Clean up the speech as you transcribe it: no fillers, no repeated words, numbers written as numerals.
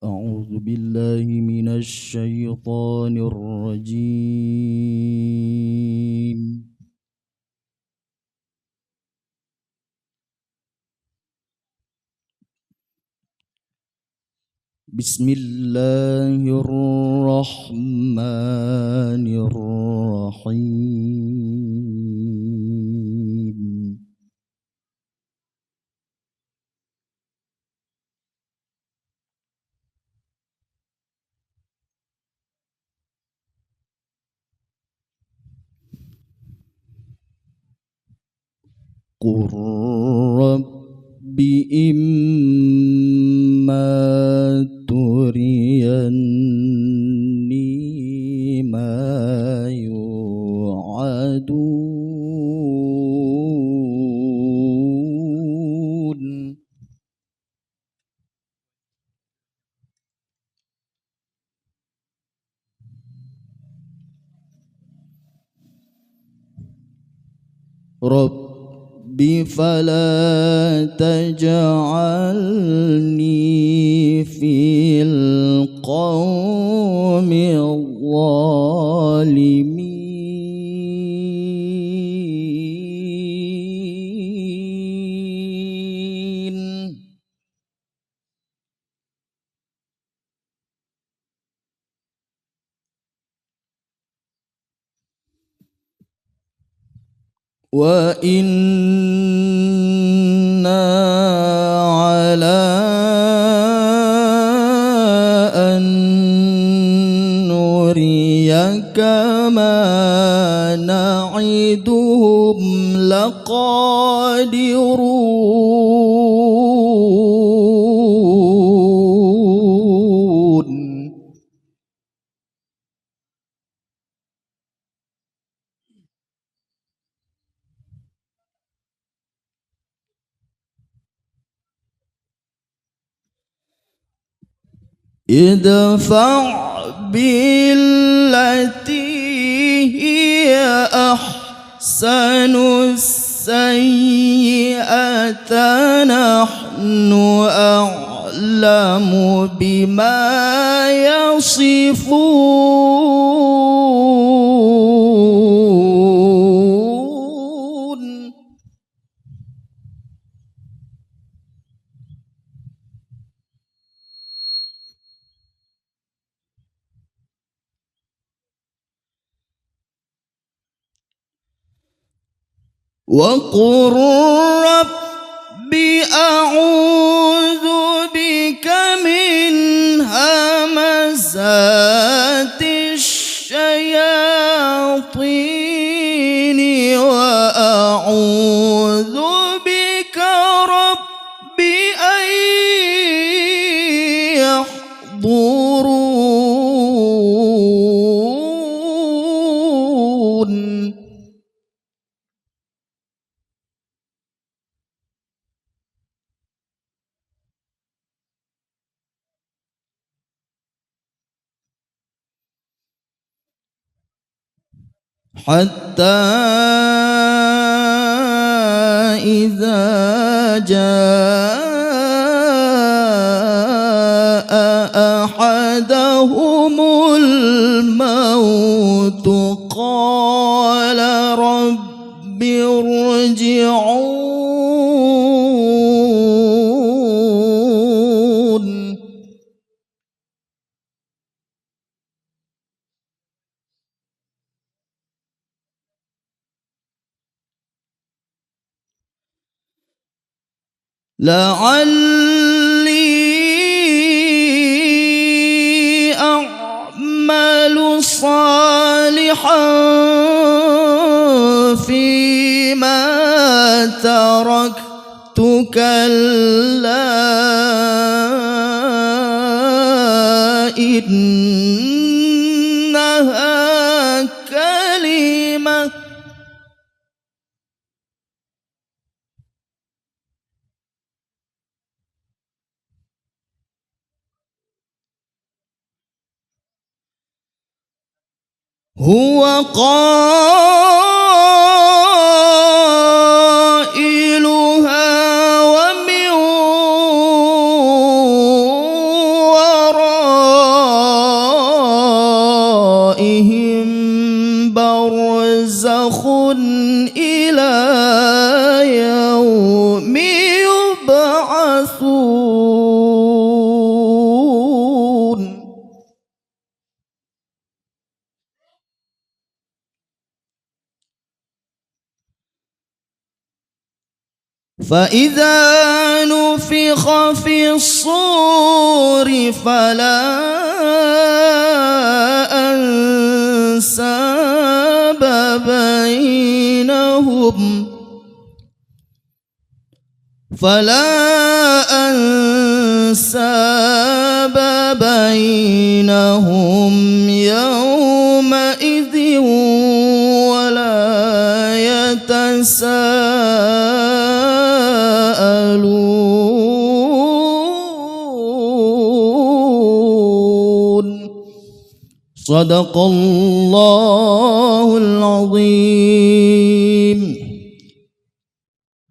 أعوذ بالله من الشيطان الرجيم. بسم الله الرحمن الرحيم. قل رب إما تريني ما يوعدون رب فلا تجعلني في القوم الظالمين. وإنا على أن نريك ما نعدهم لقادرون. ادفع بالتي هي أحسن السيئة نحن أعلم بما يصفون. وقل رب أعوذ بك من همزات الشياطين وأعوذ بك رب أن يحضرون. حتى إذا جاء أحدهم الموت قال رب ارجعون. لعلي أعمل صالحا فيما تركت كلا إنها كلمة هو قائلها ومن فإذا نفخ في الصور فلا أنساب بينهم يومئذ ولا يتساءلون. صدق الله العظيم.